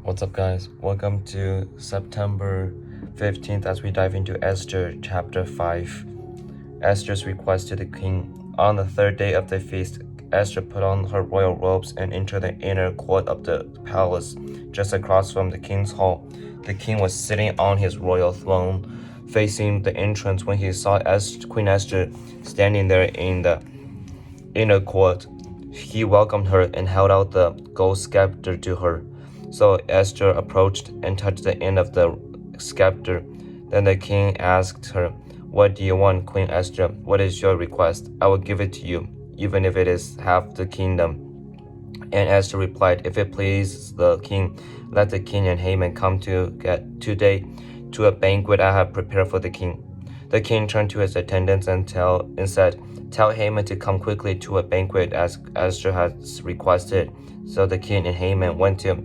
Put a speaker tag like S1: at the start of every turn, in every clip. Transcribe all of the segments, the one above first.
S1: What's up, guys? Welcome to September 15th as we dive into Esther chapter 5. Esther's request to the king. On the third day of the feast, Esther put on her royal robes and entered the inner court of the palace, just across from the king's hall. The king was sitting on his royal throne, facing the entrance when he saw Queen Esther standing there in the inner court. He welcomed her and held out the gold scepter to her. So Esther approached and touched the end of the scepter. Then the king asked her, "What do you want, Queen Esther? What is your request? I will give it to you, even if it is half the kingdom." And Esther replied, "If it pleases the king, let the king and Haman come today to a banquet I have prepared for the king." The king turned to his attendants and said, "Tell Haman to come quickly to a banquet as Esther has requested." So the king and Haman went to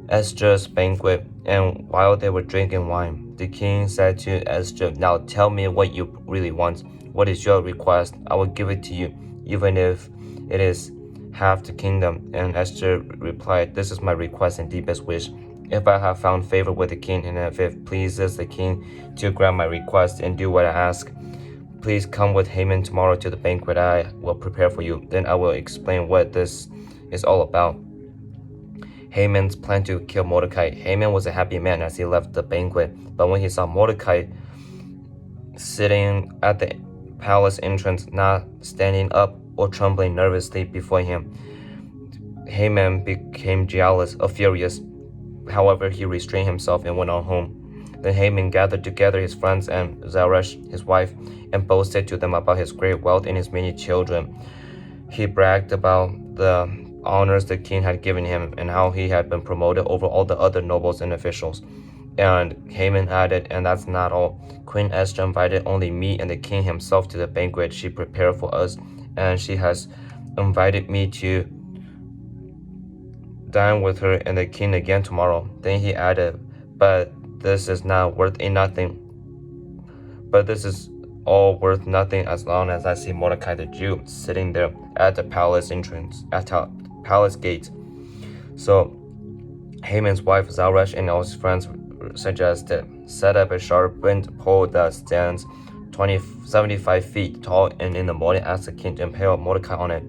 S1: Esther's banquet, and while they were drinking wine, the king said to Esther, "Now tell me what you really want. What is your request? I will give it to you, even if it is half the kingdom." And Esther replied, "This is my request and deepest wish. If I have found favor with the king, and if it pleases the king to grant my request and do what I ask, please come with Haman tomorrow to the banquet I will prepare for you. Then I will explain what this is all about." Haman's plan to kill Mordecai. Haman was a happy man as he left the banquet, but when he saw Mordecai sitting at the palace entrance, not standing up or trembling nervously before him, Haman became jealous or furious. However, he restrained himself and went on home. Then Haman gathered together his friends and Zeresh, his wife, and boasted to them about his great wealth and his many children. He bragged about the honors the king had given him and how he had been promoted over all the other nobles and officials. And Haman added, "And that's not all. Queen Esther invited only me and the king himself to the banquet she prepared for us, and she has invited me to dine with her and the king again tomorrow." Then he added, But this is all worth nothing as long as I see Mordecai the Jew sitting there at the palace entrance, at the palace gate." So Haman's wife Zeresh and all his friends suggested, "Set up a sharpened pole that stands 75 feet tall, and in the morning ask the king to impale Mordecai on it.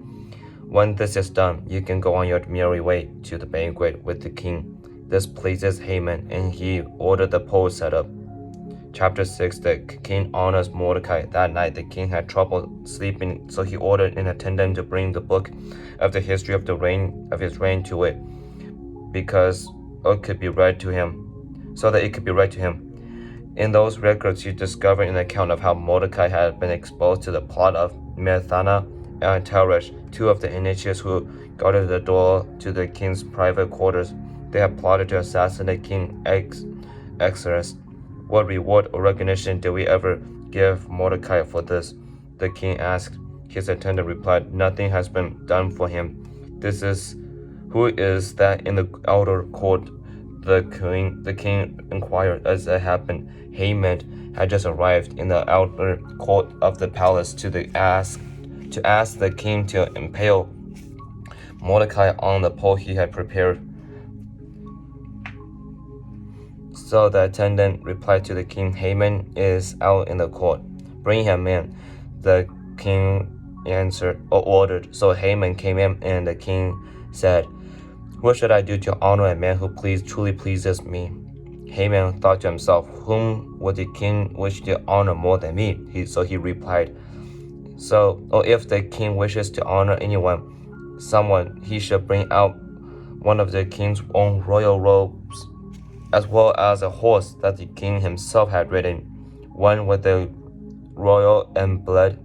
S1: When this is done, you can go on your merry way to the banquet with the king." This pleases Haman, and he ordered the pole set up. Chapter 6. The king honors Mordecai. That night the king had trouble sleeping, so he ordered an attendant to bring the book of the history of his reign to it, because it could be read to him, so that it could be read to him. In those records, he discovered an account of how Mordecai had been exposed to the plot of Methana and Teresh, two of the initiates who guarded the door to the king's private quarters. They had plotted to assassinate King Xerxes. "What reward or recognition did we ever give Mordecai for this?" the king asked. His attendant replied, "Nothing has been done for him." Who is that in the outer court?" the king inquired. As it happened, Haman had just arrived in the outer court of the palace to ask the king to impale Mordecai on the pole he had prepared. So the attendant replied to the king, "Haman is out in the court. Bring him in." The king ordered. So Haman came in, and the king said, "What should I do to honor a man who truly pleases me?" Haman thought to himself, "Whom would the king wish to honor more than me?" So he replied, "If the king wishes to honor someone, he should bring out one of the king's own royal robes, as well as a horse that the king himself had ridden, one with the royal emblem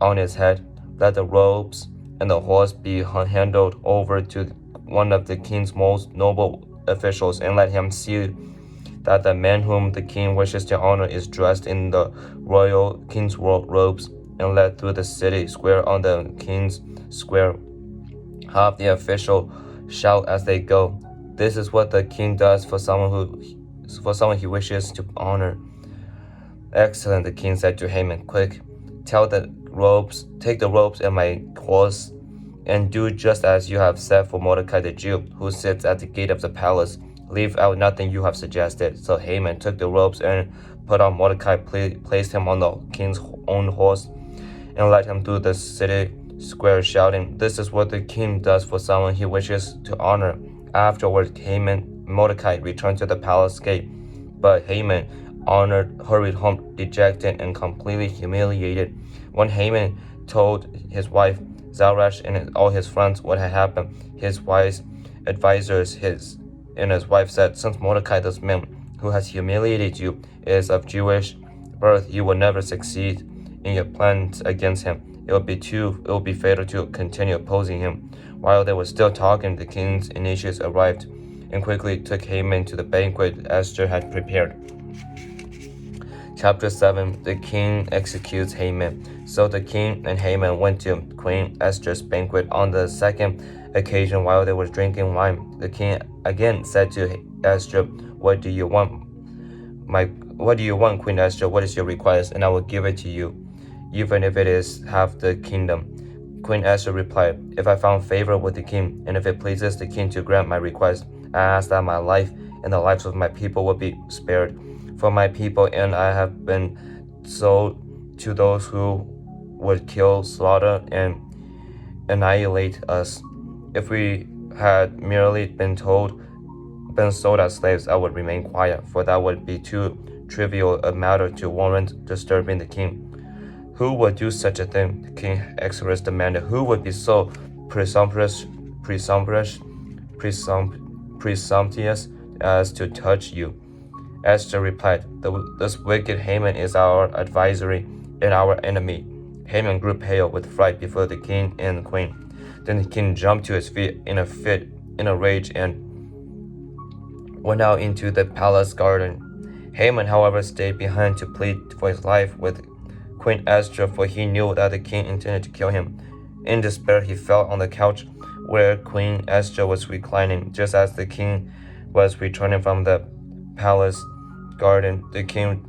S1: on his head. Let the robes and the horse be handed over to one of the king's most noble officials, and let him see that the man whom the king wishes to honor is dressed in the king's robes, and led through the city square on the king's square. Have the official shout as they go, 'This is what the king does for someone he wishes to honor.'" "Excellent," the king said to Haman. "Quick, take the robes and my horse and do just as you have said for Mordecai the Jew, who sits at the gate of the palace. Leave out nothing you have suggested. So Haman took the robes and put on Mordecai, placed him on the king's own horse, and led him through the city square, shouting, "This is what the king does for someone he wishes to honor." Afterward, Mordecai returned to the palace gate, but Haman hurried home dejected and completely humiliated. When Haman told his wife Zeresh and all his friends what had happened, his wise advisors and his wife said, "Since Mordecai, this man who has humiliated you, is of Jewish birth, you will never succeed in your plans against him. It will be fatal to continue opposing him." While they were still talking, the king's initiates arrived and quickly took Haman to the banquet Esther had prepared. Chapter 7. The king executes Haman. So the king and Haman went to Queen Esther's banquet. On the second occasion, while they were drinking wine, the king again said to Esther, What do you want, Queen Esther? What is your request? And I will give it to you, even if it is half the kingdom. Queen Esther replied, "If I found favor with the king, and if it pleases the king to grant my request, I ask that my life and the lives of my people will be spared. For my people and I have been sold to those who would kill, slaughter, and annihilate us. If we had merely been sold as slaves, I would remain quiet, for that would be too trivial a matter to warrant disturbing the king." "Who would do such a thing?" King Ahasuerus demanded. "Who would be so presumptuous as to touch you?" Esther replied, "This wicked Haman is our adversary and our enemy." Haman grew pale with fright before the king and queen. Then the king jumped to his feet in a rage, and went out into the palace garden. Haman, however, stayed behind to plead for his life with Queen Esther, for he knew that the king intended to kill him. In despair, he fell on the couch where Queen Esther was reclining. Just as the king was returning from the palace garden, the king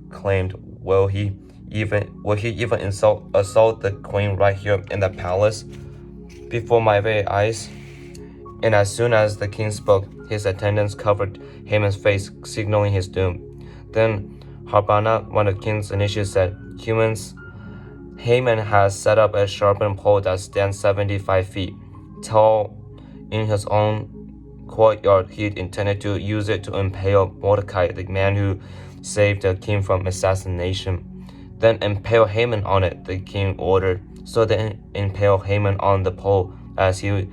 S1: claimed, Will he even assault the queen right here in the palace before my very eyes?" And as soon as the king spoke, his attendants covered Haman's face, signaling his doom. Then Harbana, one of the king's initiates, said, Haman has set up a sharpened pole that stands 75 feet tall in his own courtyard. He intended to use it to impale Mordecai, the man who saved the king from assassination. "Then impale Haman on it," the king ordered. So they impaled Haman on the pole as he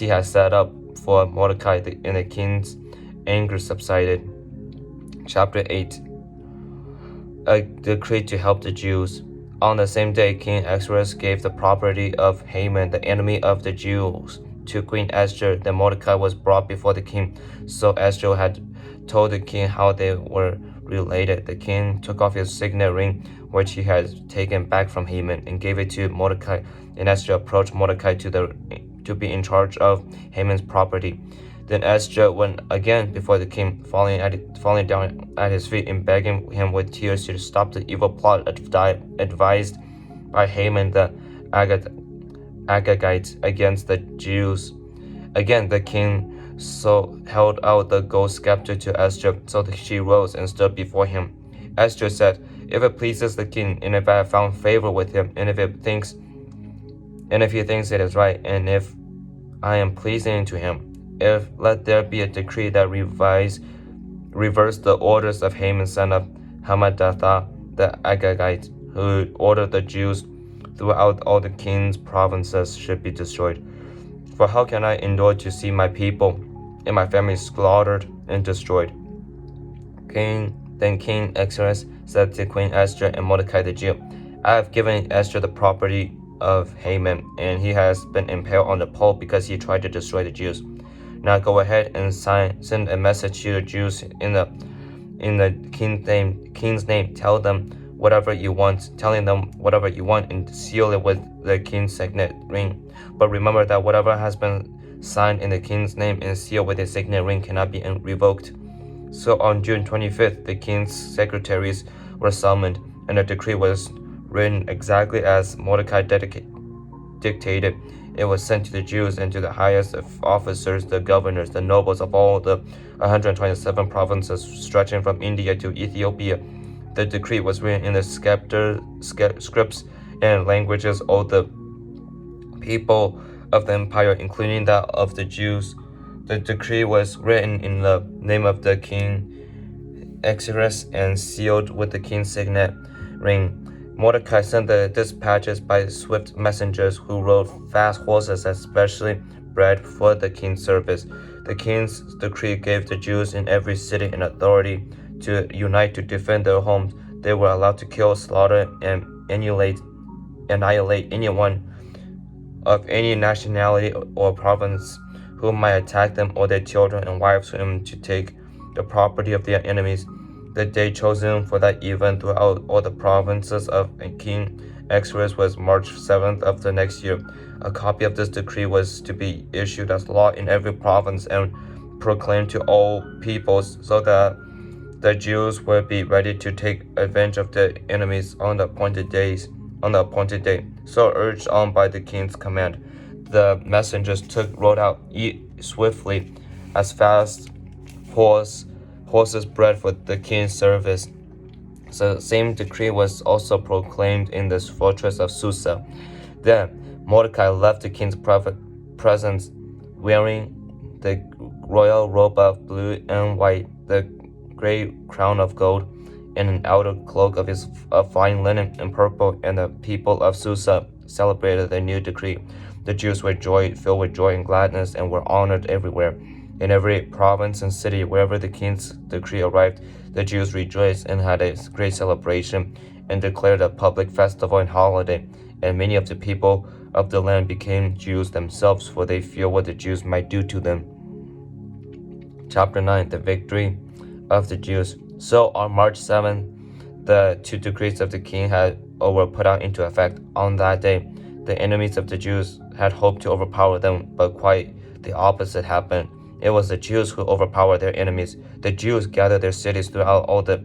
S1: had set up for Mordecai, and the king's anger subsided. Chapter 8. A decree to help the Jews. On the same day, King Ahasuerus gave the property of Haman, the enemy of the Jews, to Queen Esther. Then Mordecai was brought before the king. So Esther had told the king how they were related. The king took off his signet ring, which he had taken back from Haman, and gave it to Mordecai. And Esther approached Mordecai to be in charge of Haman's property. Then Esther went again before the king, falling down at his feet and begging him with tears to stop the evil plot advised by Haman the Agagite against the Jews. Again, the king held out the gold scepter to Esther, so that she rose and stood before him. Esther said, "If it pleases the king, and if I have found favor with him, and if he thinks it is right, and if I am pleasing to him, let there be a decree that reverse the orders of Haman, son of Hammedatha the Agagite, who ordered the Jews throughout all the king's provinces should be destroyed. For how can I endure to see my people and my family slaughtered and destroyed?" Then King Ahasuerus said to Queen Esther and Mordecai the Jew, "I have given Esther the property of Haman, and he has been impaled on the pole because he tried to destroy the Jews. Now go ahead and send a message to the Jews in the king's name. Telling them whatever you want, and seal it with the king's signet ring. But remember that whatever has been signed in the king's name and sealed with a signet ring cannot be revoked." So on June 25th, the king's secretaries were summoned, and a decree was written exactly as Mordecai dictated. It was sent to the Jews and to the highest officers, the governors, the nobles of all the 127 provinces stretching from India to Ethiopia. The decree was written in the scripts and languages of the people of the empire, including that of the Jews. The decree was written in the name of the king Xerxes and sealed with the king's signet ring. Mordecai sent the dispatches by swift messengers who rode fast horses, especially bred for the king's service. The king's decree gave the Jews in every city an authority to unite to defend their homes. They were allowed to kill, slaughter, and annihilate anyone of any nationality or province who might attack them, or their children and wives, whom to take the property of their enemies. The day chosen for that event throughout all the provinces of King Xerxes was March 7th of the next year. A copy of this decree was to be issued as law in every province and proclaimed to all peoples, so that the Jews would be ready to take advantage of their enemies on the appointed day. So urged on by the king's command, the messengers rode out swiftly, as fast horses bred for the king's service. So the same decree was also proclaimed in the fortress of Susa. Then Mordecai left the king's presence, wearing the royal robe of blue and white, the great crown of gold, and an outer cloak of fine linen and purple. And the people of Susa celebrated the new decree. The Jews were filled with joy and gladness, and were honored everywhere. In every province and city, wherever the king's decree arrived, the Jews rejoiced and had a great celebration, and declared a public festival and holiday. And many of the people of the land became Jews themselves, for they feared what the Jews might do to them. Chapter 9. The victory of the Jews. So on March 7th, the two decrees of the king were put out into effect. On that day, the enemies of the Jews had hoped to overpower them, but quite the opposite happened. It was the Jews who overpowered their enemies. The Jews gathered their cities throughout all the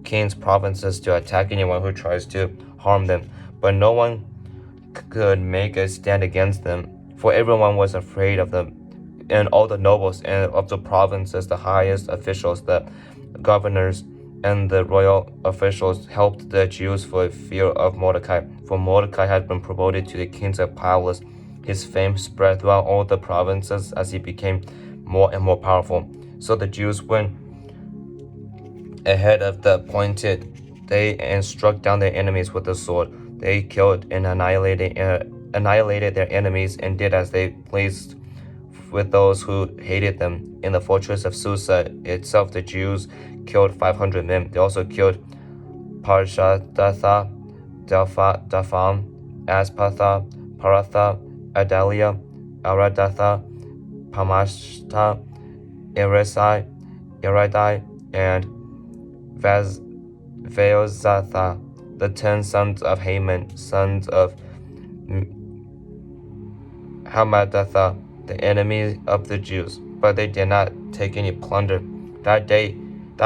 S1: king's provinces to attack anyone who tries to harm them, but no one could make a stand against them, for everyone was afraid of them. And all the nobles and of the provinces, the highest officials, the governors, and the royal officials helped the Jews for fear of Mordecai, for Mordecai had been promoted to the king's palace. His fame spread throughout all the provinces as he became more and more powerful. So the Jews went ahead of the appointed day and struck down their enemies with the sword. They killed and annihilated their enemies, and did as they pleased with those who hated them. In the fortress of Susa itself, the Jews killed 500 men. They also killed Parshadatha, Dapham, Aspatha, Paratha, Adalia, Aradatha, Pamashta, Eresai, Eridai, and Veozatha, the 10 sons of Haman, sons of Hamadatha, the enemy of the Jews. But they did not take any plunder. That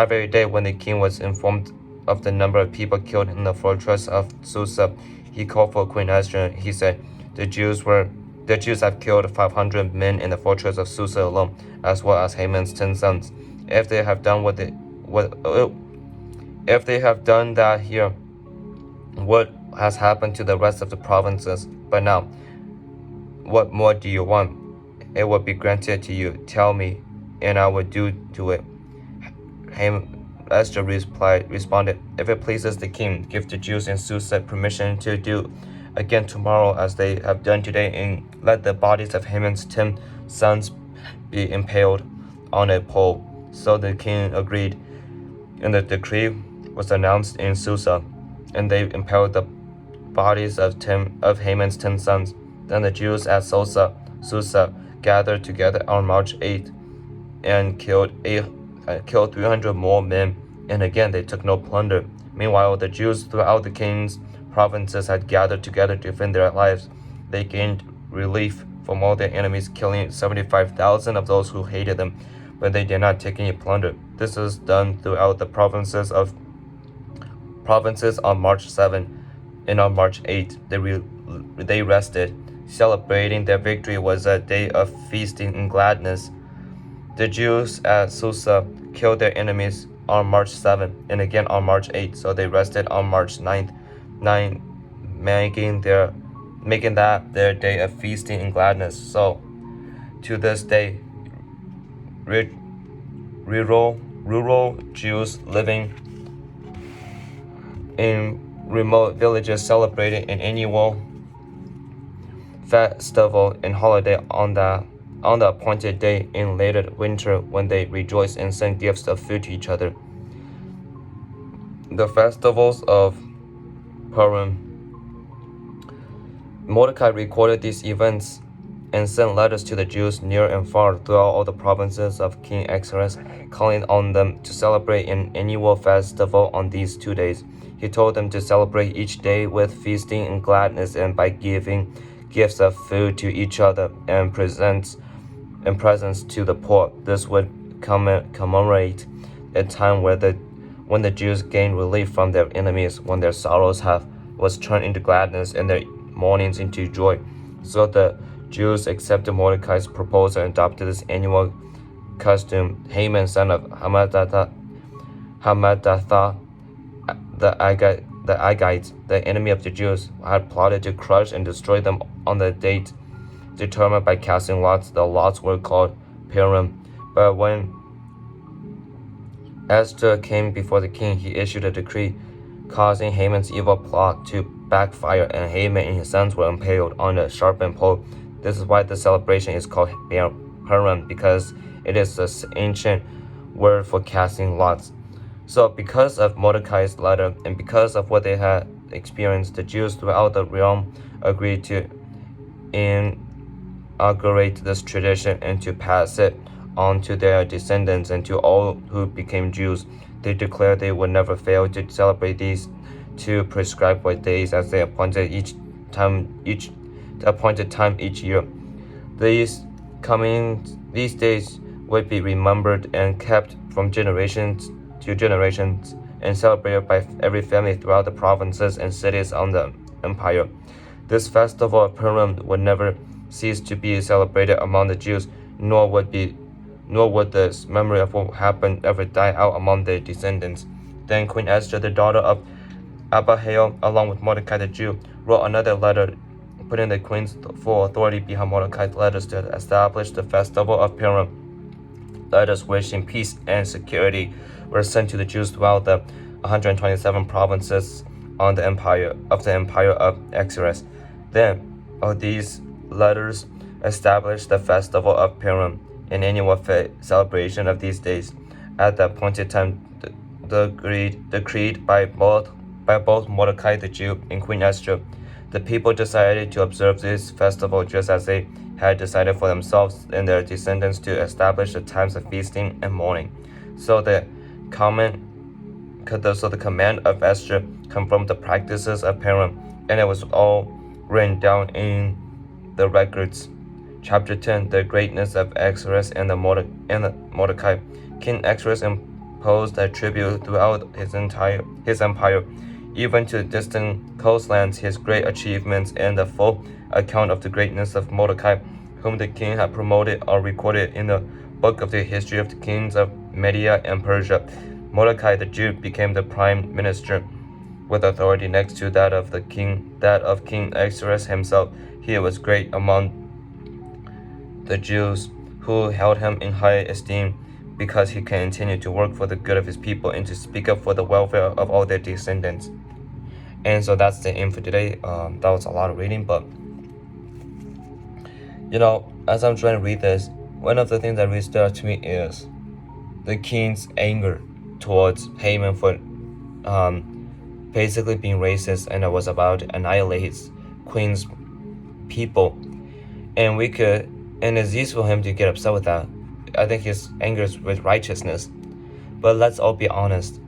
S1: very day, when the king was informed of the number of people killed in the fortress of Susa, he called for Queen Esther. He said, The Jews have killed 500 men in the fortress of Susa alone, as well as Haman's 10 sons. If they have done that here, what has happened to the rest of the provinces? But now, what more do you want? It will be granted to you. Tell me, and I will do to it. Esther responded, If it pleases the king, give the Jews in Susa permission to do again tomorrow as they have done today, and let the bodies of Haman's 10 sons be impaled on a pole. So the king agreed, and the decree was announced in Susa, and they impaled the bodies of Haman's 10 sons. Then the Jews at Susa gathered together on March 8th and killed 300 more men, and again they took no plunder. Meanwhile, the Jews throughout the king's provinces had gathered together to defend their lives. They gained relief from all their enemies, killing 75,000 of those who hated them, but they did not take any plunder. This was done throughout the provinces on March 7, and on March 8 they rested, celebrating their victory was a day of feasting and gladness. The Jews at Susa killed their enemies on March 7th and again on March 8th, so they rested on March 9th, making that their day of feasting and gladness. So to this day, rural Jews living in remote villages celebrated an annual festival and holiday on the appointed day in later winter, when they rejoiced and sent gifts of food to each other. The festivals of Purim. Mordecai recorded these events and sent letters to the Jews near and far throughout all the provinces of King Xerxes, calling on them to celebrate an annual festival on these 2 days. He told them to celebrate each day with feasting and gladness, and by giving gifts of food to each other and presents to the poor. This would commemorate a time when the Jews gained relief from their enemies, when their sorrows was turned into gladness and their mournings into joy. So the Jews accepted Mordecai's proposal and adopted this annual custom. Haman, son of Hammedatha, the Agagite, the enemy of the Jews, had plotted to crush and destroy them on the date determined by casting lots. The lots were called Purim. But when Esther came before the king, he issued a decree causing Haman's evil plot to backfire, and Haman and his sons were impaled on a sharpened pole. This is why the celebration is called Purim, because it is the ancient word for casting lots. So because of Mordecai's letter and because of what they had experienced, the Jews throughout the realm agreed to inaugurate this tradition and to pass it on to their descendants and to all who became Jews. They declared they would never fail to celebrate these 2 prescribed days as they appointed time each year. These days would be remembered and kept from generations to generations and celebrated by every family throughout the provinces and cities on the empire. This festival of Purim would never cease to be celebrated among the Jews, nor would this memory of what happened ever die out among their descendants. Then Queen Esther, the daughter of Abihail, along with Mordecai the Jew, wrote another letter putting the queen's full authority behind Mordecai's letters to establish the festival of Purim. Letters wishing peace and security were sent to the Jews throughout the 127 provinces on the empire of Xerxes. Then all these letters established the festival of Purim, an annual celebration of these days. At the appointed time, decreed by both Mordecai the Jew and Queen Esther, the people decided to observe this festival just as they had decided for themselves and their descendants to establish the times of feasting and mourning. So the command of Esther confirmed the practices of Purim, and it was all written down in the records. Chapter 10: The greatness of Xerxes and the Mordecai. King Xerxes imposed a tribute throughout his empire, even to distant coastlands. His great achievements and the full account of the greatness of Mordecai, whom the king had promoted, are recorded in the book of the history of the kings of Media and Persia. Mordecai the Jew became the prime minister with authority next to that of King Xerxes himself. He was great among the Jews, who held him in high esteem because he continued to work for the good of his people and to speak up for the welfare of all their descendants. And so that's the end for today. That was a lot of reading, but as I'm trying to read this, one of the things that really stood out to me is the king's anger towards Haman for basically being racist, and it was about to annihilate his queen's people. And it's easy for him to get upset with that. I think his anger is with righteousness. But let's all be honest.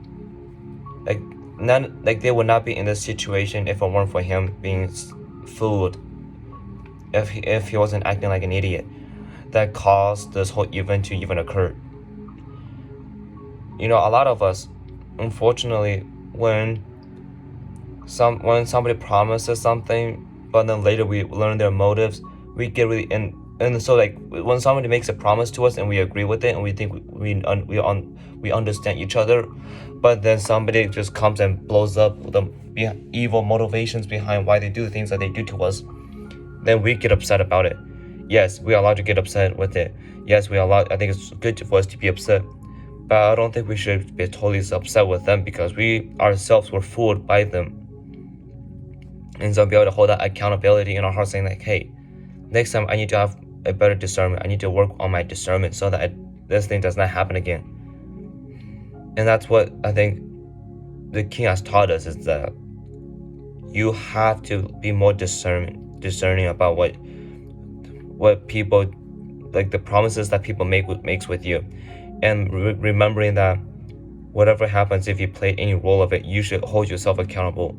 S1: They would not be in this situation if it weren't for him being fooled. If he wasn't acting like an idiot, that caused this whole event to even occur. A lot of us, unfortunately, when somebody promises something, but then later we learn their motives. We get really and so like when somebody makes a promise to us and we agree with it and we think we understand each other, but then somebody just comes and blows up the evil motivations behind why they do things that they do to us, then we get upset about it. Yes, we are allowed to get upset with it. Yes, we are allowed. I think it's good for us to be upset, but I don't think we should be totally upset with them because we ourselves were fooled by them. And so be able to hold that accountability in our heart, saying like, hey, next time I need to have a better discernment. I need to work on my discernment so that this thing does not happen again. And that's what I think the King has taught us, is that you have to be more discerning about what people, like the promises that people makes with you, and remembering that whatever happens, if you play any role of it, you should hold yourself accountable.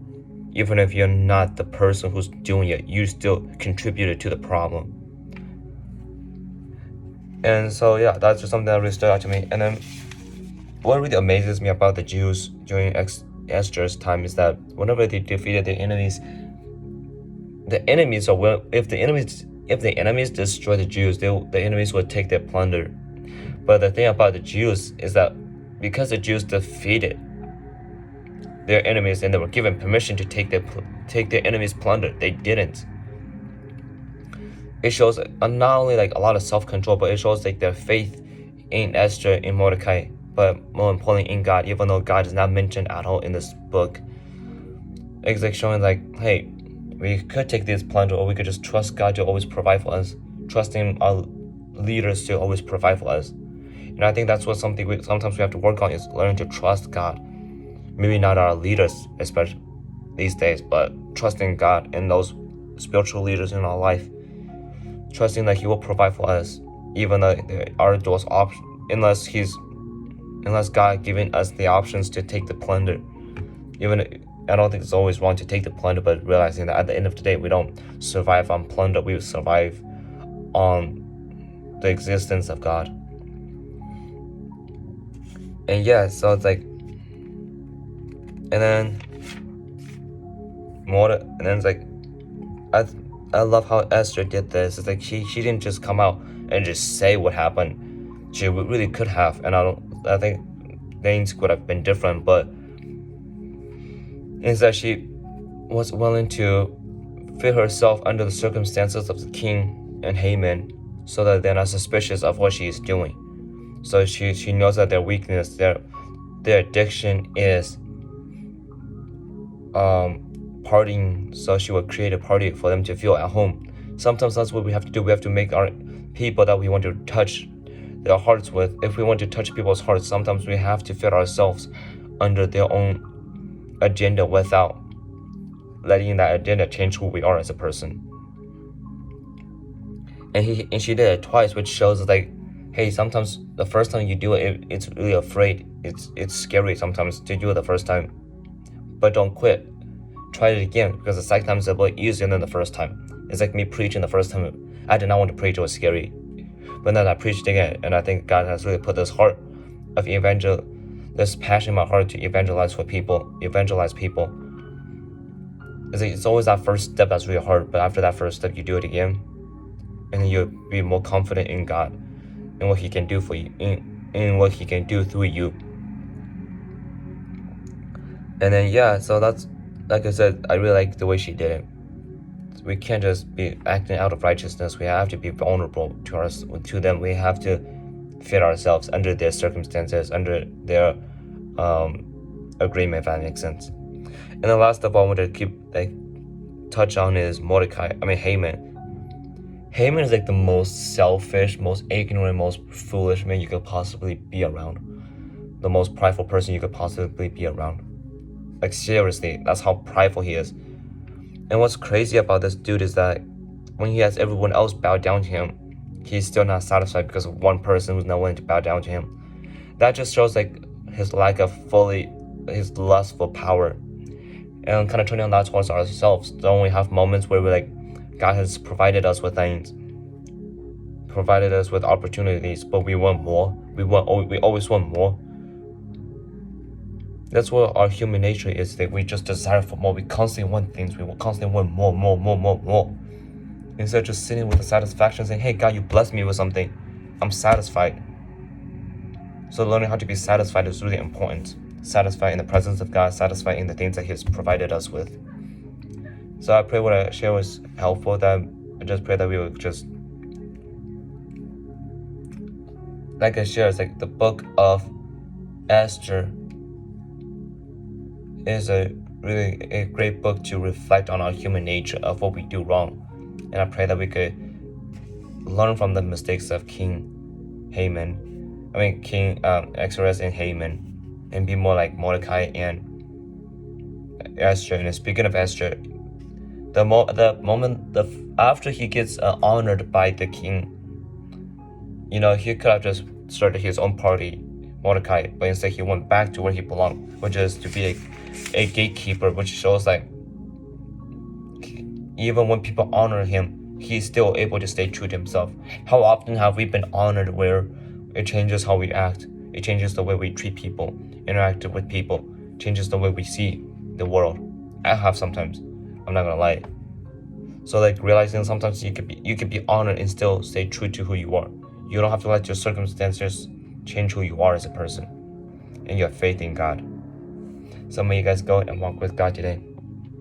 S1: Even if you're not the person who's doing it, you still contributed to the problem. And so yeah, that's just something that really stood out to me. And then what really amazes me about the Jews during Esther's time is that whenever they defeated their enemies, if the enemies destroy the Jews, the enemies would take their plunder. But the thing about the Jews is that because the Jews defeated their enemies and they were given permission to take their enemies' plunder, they didn't. It shows not only like a lot of self-control, but it shows like their faith in Esther, in Mordecai, but more importantly in God, even though God is not mentioned at all in this book. It's like showing like, hey, we could take this plunder, or we could just trust God to always provide for us, trusting our leaders to always provide for us. And I think that's what sometimes we have to work on, is learn to trust God. Maybe not our leaders, especially these days, but trusting God and those spiritual leaders in our life. Trusting that He will provide for us, even though there are those options, unless God giving us the options to take the plunder. Even I don't think it's always wrong to take the plunder, but realizing that at the end of the day, we don't survive on plunder, we survive on the existence of God. And yeah, so it's like, and then it's like, I love how Esther did this. It's like she didn't just come out and just say what happened. She really could have, and I think things could have been different, but instead she was willing to fit herself under the circumstances of the king and Haman, so that they're not suspicious of what she is doing. So she knows that their weakness, their addiction is partying, so she will create a party for them to feel at home. Sometimes that's what we have to do. We have to make our people that we want to touch their hearts with. If we want to touch people's hearts, sometimes we have to fit ourselves under their own agenda without letting that agenda change who we are as a person. And she did it twice, which shows like, hey, sometimes the first time you do it, it's really afraid. It's scary sometimes to do it the first time, but don't quit. Try it again, because the second time is a bit easier than the first time. It's like me preaching the first time. I did not want to preach, it was scary. But then I preached again, and I think God has really put this heart of this passion in my heart to evangelize people. It's always that first step that's really hard, but after that first step, you do it again, and then you'll be more confident in God and what He can do for you, in what He can do through you. And then yeah, so that's, like I said, I really like the way she did it. We can't just be acting out of righteousness. We have to be vulnerable to them. We have to fit ourselves under their circumstances, under their agreement, if that makes sense. And the last of all I want to touch on is Haman. Haman is like the most selfish, most ignorant, most foolish man you could possibly be around. The most prideful person you could possibly be around. Like seriously, that's how prideful he is. And what's crazy about this dude is that when he has everyone else bow down to him, he's still not satisfied because of one person who's not willing to bow down to him. That just shows like his lack of his lust for power, and kind of turning on that towards ourselves. Don't we have moments where we're like, God has provided us with things, provided us with opportunities, but we want more. We always want more. That's what our human nature is, that we just desire for more. We constantly want things. We will constantly want more. Instead of just sitting with the satisfaction saying, hey, God, you blessed me with something. I'm satisfied. So learning how to be satisfied is really important. Satisfied in the presence of God, satisfied in the things that He has provided us with. So I pray what I share was helpful. That I just pray that we will just, like I share, it's like the book of Esther is really a great book to reflect on our human nature of what we do wrong. And I pray that we could learn from the mistakes of King Xerxes and Haman, and be more like Mordecai and Esther. And speaking of Esther, after he gets honored by the king, he could have just started his own party, Mordecai, but instead he went back to where he belonged, which is to be a gatekeeper, which shows like even when people honor him, he's still able to stay true to himself. How often have we been honored where it changes how we act, it changes the way we treat people, interact with people, changes the way we see the world? I have sometimes, I'm not gonna lie. So like realizing sometimes you could be honored and still stay true to who you are. You don't have to let your circumstances change who you are as a person, and you have faith in God. So may you guys go and walk with God today.